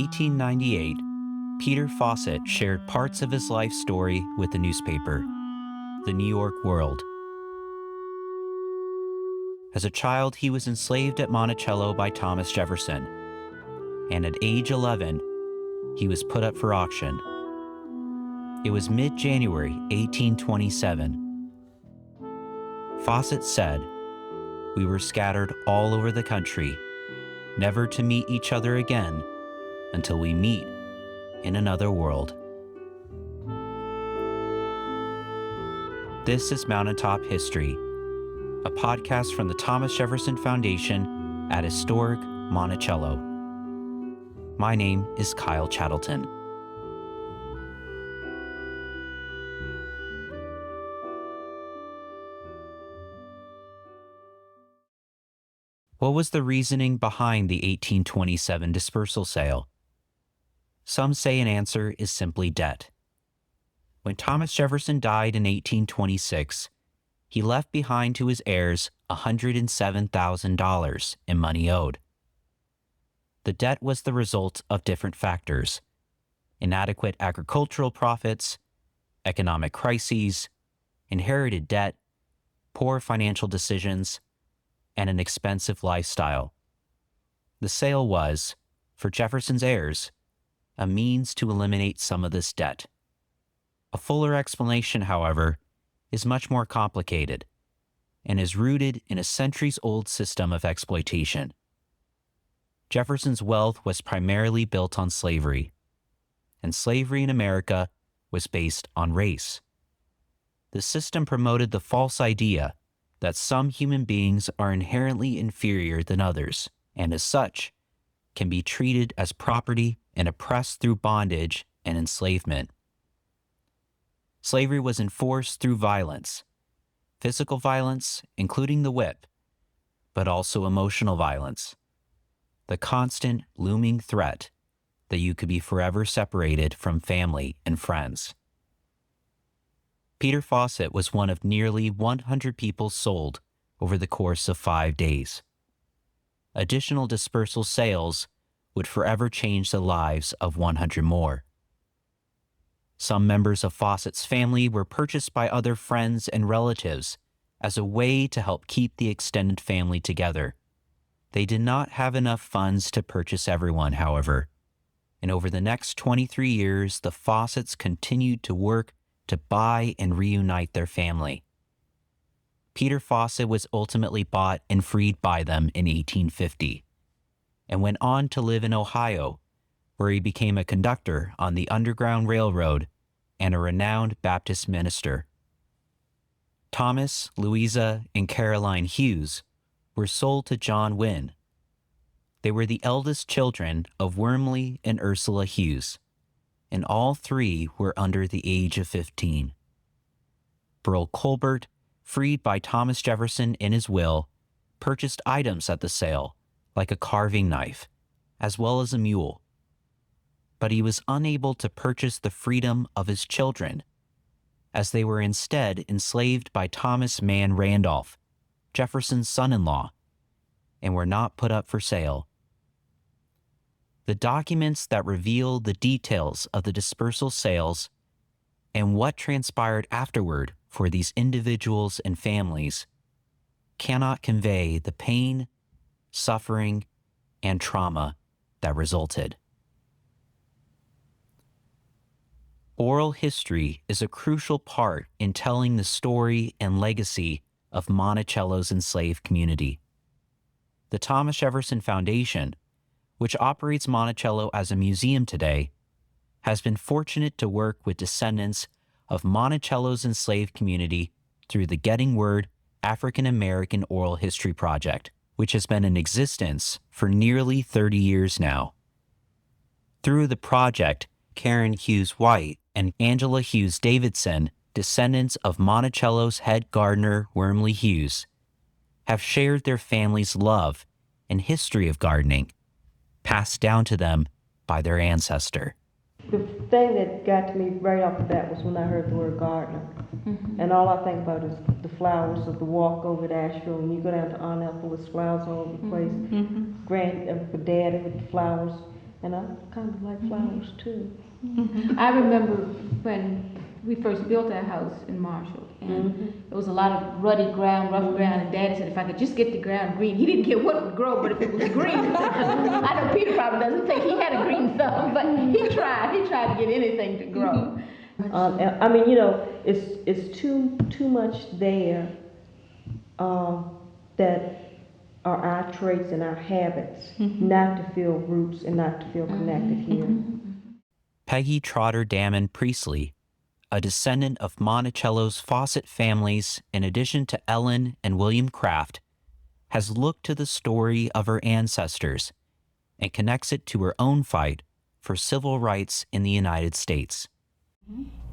1898, Peter Fawcett shared parts of his life story with the newspaper, the New York World. As a child, he was enslaved at Monticello by Thomas Jefferson, and at age 11, he was put up for auction. It was mid-January 1827. Fawcett said, "We were scattered all over the country, never to meet each other again until we meet in another world." This is Mountaintop History, a podcast from the Thomas Jefferson Foundation at historic Monticello. My name is Kyle Chattleton. What was the reasoning behind the 1827 dispersal sale? Some say an answer is simply debt. When Thomas Jefferson died in 1826, he left behind to his heirs $107,000 in money owed. The debt was the result of different factors: inadequate agricultural profits, economic crises, inherited debt, poor financial decisions, and an expensive lifestyle. The sale was, for Jefferson's heirs, a means to eliminate some of this debt. A fuller explanation, however, is much more complicated and is rooted in a centuries-old system of exploitation. Jefferson's wealth was primarily built on slavery, and slavery in America was based on race. The system promoted the false idea that some human beings are inherently inferior than others, and as such, can be treated as property and oppressed through bondage and enslavement. Slavery was enforced through violence, physical violence, including the whip, but also emotional violence, the constant looming threat that you could be forever separated from family and friends. Peter Fawcett was one of nearly 100 people sold over the course of 5 days. Additional dispersal sales would forever change the lives of 100 more. Some members of Fawcett's family were purchased by other friends and relatives as a way to help keep the extended family together. They did not have enough funds to purchase everyone, however, and over the next 23 years, the Fawcetts continued to work to buy and reunite their family. Peter Fawcett was ultimately bought and freed by them in 1850, and went on to live in Ohio, where he became a conductor on the Underground Railroad and a renowned Baptist minister. Thomas, Louisa, and Caroline Hughes were sold to John Wynne. They were the eldest children of Wormley and Ursula Hughes, and all three were under the age of 15. Burl Colbert, freed by Thomas Jefferson in his will, purchased items at the sale, like a carving knife, as well as a mule. But he was unable to purchase the freedom of his children, as they were instead enslaved by Thomas Mann Randolph, Jefferson's son-in-law, and were not put up for sale. The documents that reveal the details of the dispersal sales and what transpired afterward for these individuals and families cannot convey the pain, suffering, and trauma that resulted. Oral history is a crucial part in telling the story and legacy of Monticello's enslaved community. The Thomas Jefferson Foundation, which operates Monticello as a museum today, has been fortunate to work with descendants of Monticello's enslaved community through the Getting Word African American Oral History Project, which has been in existence for nearly 30 years now. Through the project, Karen Hughes White and Angela Hughes Davidson, descendants of Monticello's head gardener Wormley Hughes, have shared their family's love and history of gardening, passed down to them by their ancestor. The thing that got to me right off the bat was when I heard the word gardener. Mm-hmm. And all I think about is the flowers of the walk over the Asheville. When you go down to Arnell, there's flowers all over the place. Mm-hmm. For Dad, with the flowers. And I kind of like flowers too. I remember when we first built our house in Marshall, and it was a lot of ruddy ground, rough ground, and Daddy said if I could just get the ground green. He didn't care what would grow, but if it was green. I know Peter probably doesn't think he had a green thumb, but he tried to get anything to grow. I mean, it's too much there that are our traits and our habits, not to feel roots and not to feel connected here. Peggy Trotter Damon Priestley, a descendant of Monticello's Fawcett families in addition to Ellen and William Craft, has looked to the story of her ancestors and connects it to her own fight for civil rights in the United States.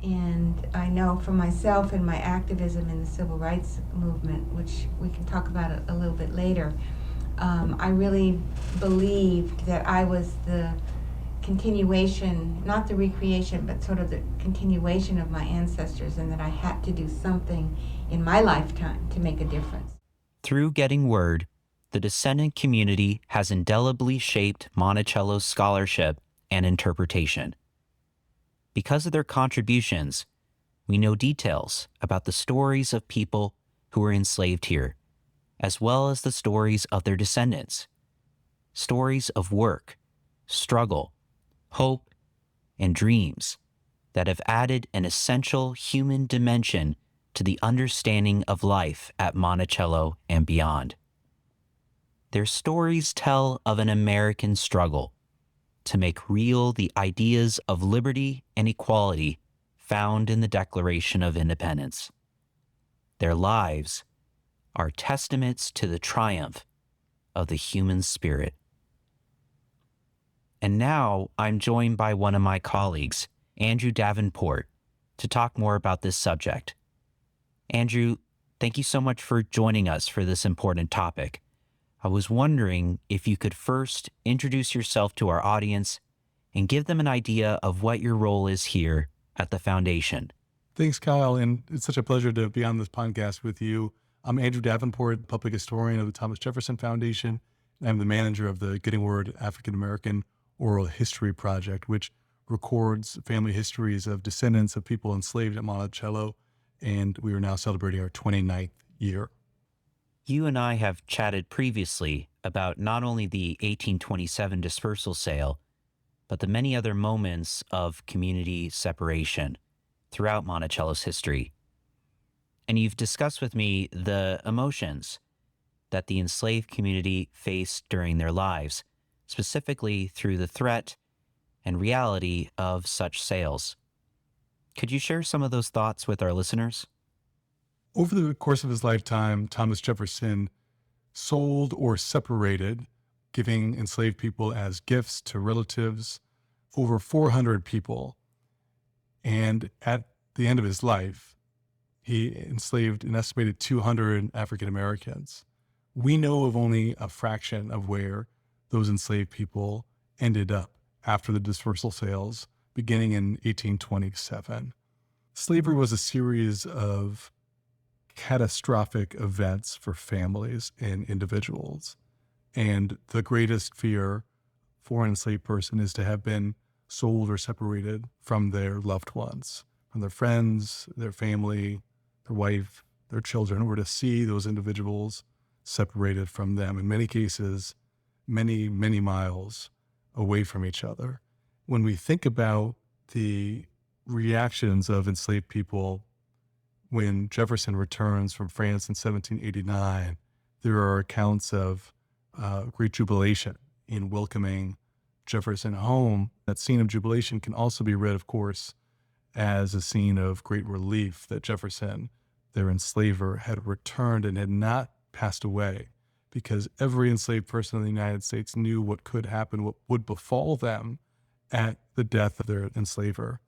And I know for myself and my activism in the civil rights movement, which we can talk about a little bit later, I really believed that I was the continuation, not the recreation, but sort of the continuation of my ancestors, and that I had to do something in my lifetime to make a difference. Through Getting Word, the descendant community has indelibly shaped Monticello's scholarship and interpretation. Because of their contributions, we know details about the stories of people who were enslaved here, as well as the stories of their descendants. Stories of work, struggle, hope, and dreams that have added an essential human dimension to the understanding of life at Monticello and beyond. Their stories tell of an American struggle to make real the ideas of liberty and equality found in the Declaration of Independence. Their lives are testaments to the triumph of the human spirit. And now I'm joined by one of my colleagues, Andrew Davenport, to talk more about this subject. Andrew, thank you so much for joining us for this important topic. I was wondering if you could first introduce yourself to our audience and give them an idea of what your role is here at the Foundation. Thanks, Kyle, and it's such a pleasure to be on this podcast with you. I'm Andrew Davenport, public historian of the Thomas Jefferson Foundation. I'm the manager of the Getting Word African American Oral History Project, which records family histories of descendants of people enslaved at Monticello, and we are now celebrating our 29th year. You and I have chatted previously about not only the 1827 Dispersal Sale, but the many other moments of community separation throughout Monticello's history. And you've discussed with me the emotions that the enslaved community faced during their lives, specifically through the threat and reality of such sales. Could you share some of those thoughts with our listeners? Over the course of his lifetime, Thomas Jefferson sold or separated, giving enslaved people as gifts to relatives, over 400 people. And at the end of his life, he enslaved an estimated 200 African Americans. We know of only a fraction of where those enslaved people ended up after the dispersal sales, beginning in 1827. Slavery was a series of catastrophic events for families and individuals. And the greatest fear for an enslaved person is to have been sold or separated from their loved ones, from their friends, their family, their wife, their children, or to see those individuals separated from them, in many cases, many, many miles away from each other. When we think about the reactions of enslaved people when Jefferson returns from France in 1789, there are accounts of great jubilation in welcoming Jefferson home. That scene of jubilation can also be read, of course, as a scene of great relief that Jefferson, their enslaver, had returned and had not passed away, because every enslaved person in the United States knew what could happen, what would befall them at the death of their enslaver.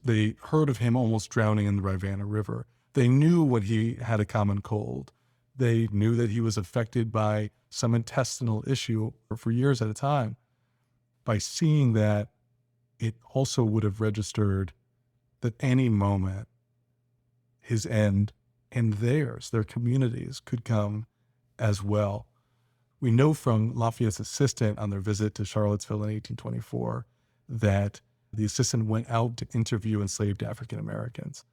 They heard of him almost drowning in the Rivanna River. They knew what he had a common cold. They knew that he was affected by some intestinal issue for years at a time. By seeing that, it also would have registered that any moment his end and theirs, their communities, could come as well. We know from Lafayette's assistant on their visit to Charlottesville in 1824 that the assistant went out to interview enslaved African Americans.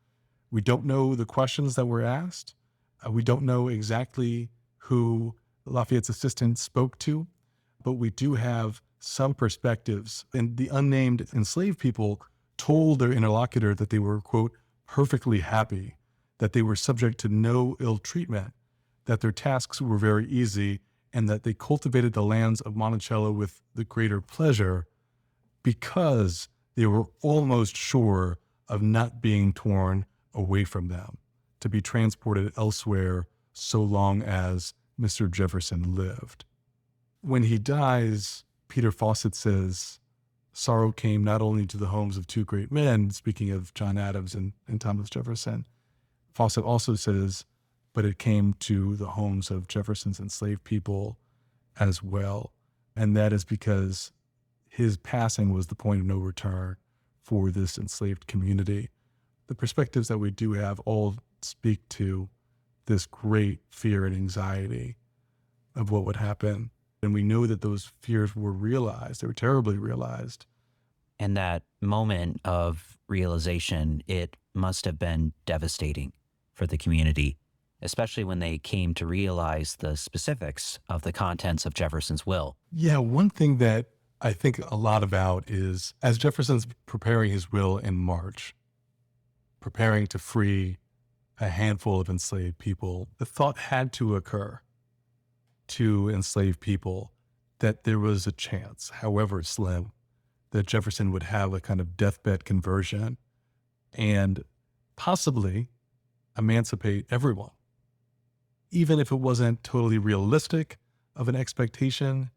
We don't know the questions that were asked. We don't know exactly who Lafayette's assistant spoke to, but we do have some perspectives. And the unnamed enslaved people told their interlocutor that they were, quote, perfectly happy, that they were subject to no ill treatment, that their tasks were very easy, and that they cultivated the lands of Monticello with the greater pleasure because they were almost sure of not being torn away from them, to be transported elsewhere so long as Mr. Jefferson lived. When he dies, Peter Fawcett says, sorrow came not only to the homes of two great men, speaking of John Adams and Thomas Jefferson. Fawcett also says, but it came to the homes of Jefferson's enslaved people as well. And that is because his passing was the point of no return for this enslaved community. The perspectives that we do have all speak to this great fear and anxiety of what would happen. And we know that those fears were realized. They were terribly realized. And that moment of realization, it must have been devastating for the community, especially when they came to realize the specifics of the contents of Jefferson's will. Yeah, one thing that I think a lot about is as Jefferson's preparing his will in March, preparing to free a handful of enslaved people, the thought had to occur to enslaved people that there was a chance, however slim, that Jefferson would have a kind of deathbed conversion and possibly emancipate everyone. Even if it wasn't totally realistic of an expectation,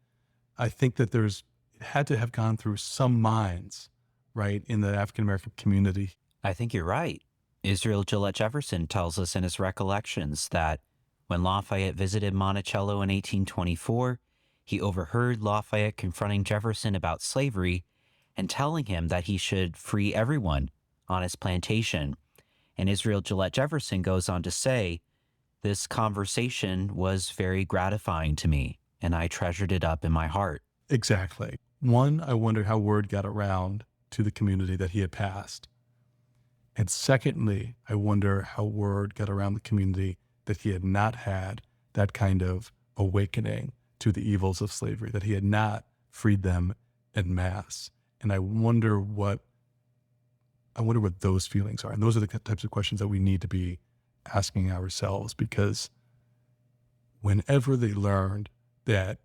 I think that it had to have gone through some minds, right, in the African-American community. I think you're right. Israel Gillette Jefferson tells us in his recollections that when Lafayette visited Monticello in 1824, he overheard Lafayette confronting Jefferson about slavery and telling him that he should free everyone on his plantation. And Israel Gillette Jefferson goes on to say, this conversation was very gratifying to me, and I treasured it up in my heart. Exactly. One, I wonder how word got around to the community that he had passed. And secondly, I wonder how word got around the community that he had not had that kind of awakening to the evils of slavery, that he had not freed them en masse. And I wonder what those feelings are. And those are the types of questions that we need to be asking ourselves, because whenever they learned that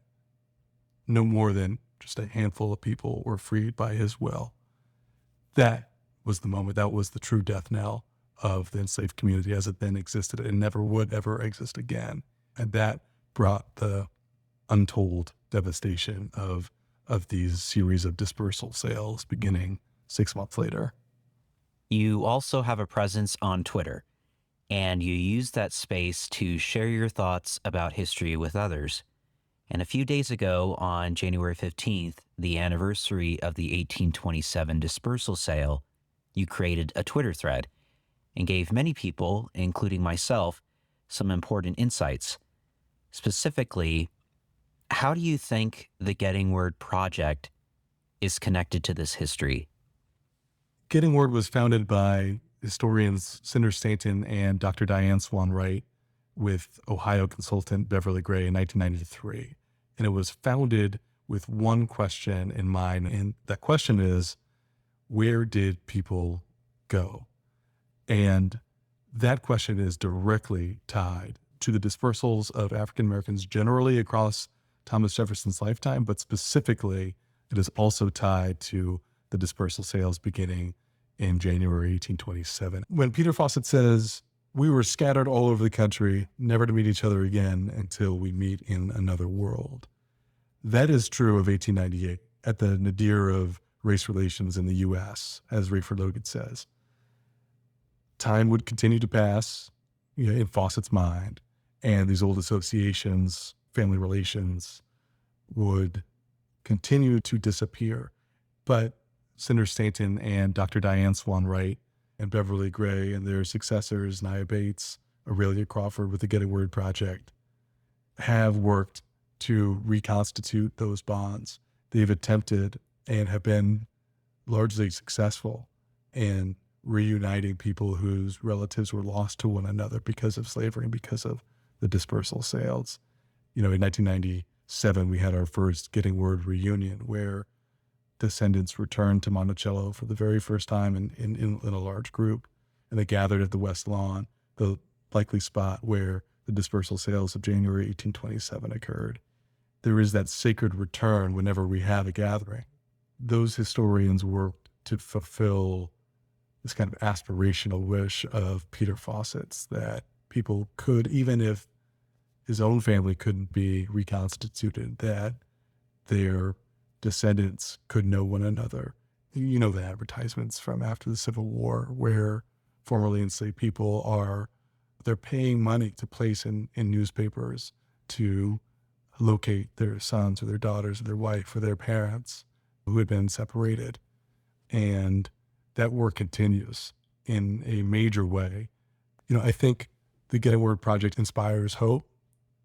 no more than just a handful of people were freed by his will, that was the moment, that was the true death knell of the enslaved community as it then existed and never would ever exist again. And that brought the untold devastation of these series of dispersal sales beginning 6 months later. You also have a presence on Twitter, and you use that space to share your thoughts about history with others. And a few days ago, on January 15th, the anniversary of the 1827 Dispersal Sale, you created a Twitter thread and gave many people, including myself, some important insights. Specifically, how do you think the Getting Word project is connected to this history? Getting Word was founded by historians Cinder Stanton and Dr. Diane Swan Wright with Ohio consultant Beverly Gray in 1993. And it was founded with one question in mind. And that question is, where did people go? And that question is directly tied to the dispersals of African Americans generally across Thomas Jefferson's lifetime, but specifically, it is also tied to the dispersal sales beginning in January 1827. When Peter Fawcett says, we were scattered all over the country, never to meet each other again until we meet in another world. That is true of 1898 at the nadir of race relations in the U.S., as Rayford Logan says. Time would continue to pass, in Fawcett's mind, and these old associations, family relations would continue to disappear. But Cinder Stanton and Dr. Diane Swan Wright and Beverly Gray and their successors, Nia Bates, Aurelia Crawford with the Getting Word Project, have worked to reconstitute those bonds. They've attempted and have been largely successful in reuniting people whose relatives were lost to one another because of slavery and because of the dispersal sales. In 1997, we had our first Getting Word reunion where descendants returned to Monticello for the very first time in a large group, and they gathered at the West Lawn, the likely spot where the dispersal sales of January 1827 occurred. There is that sacred return whenever we have a gathering. Those historians worked to fulfill this kind of aspirational wish of Peter Fawcett's, that people could, even if his own family couldn't be reconstituted, that their descendants could know one another. The advertisements from after the Civil War where formerly enslaved people they're paying money to place in newspapers to locate their sons or their daughters or their wife or their parents who had been separated. And that work continues in a major way. I think the Getting Word Project inspires hope,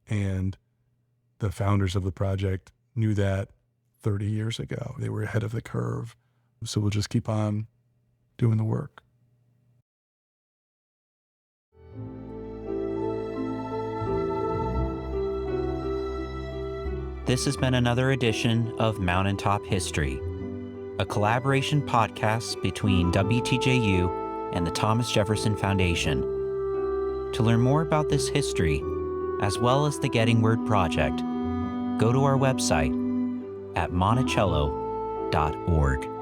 and the founders of the project knew that 30 years ago. They were ahead of the curve. So we'll just keep on doing the work. This has been another edition of Mountaintop History, a collaboration podcast between WTJU and the Thomas Jefferson Foundation. To learn more about this history, as well as the Getting Word Project, go to our website at monticello.org.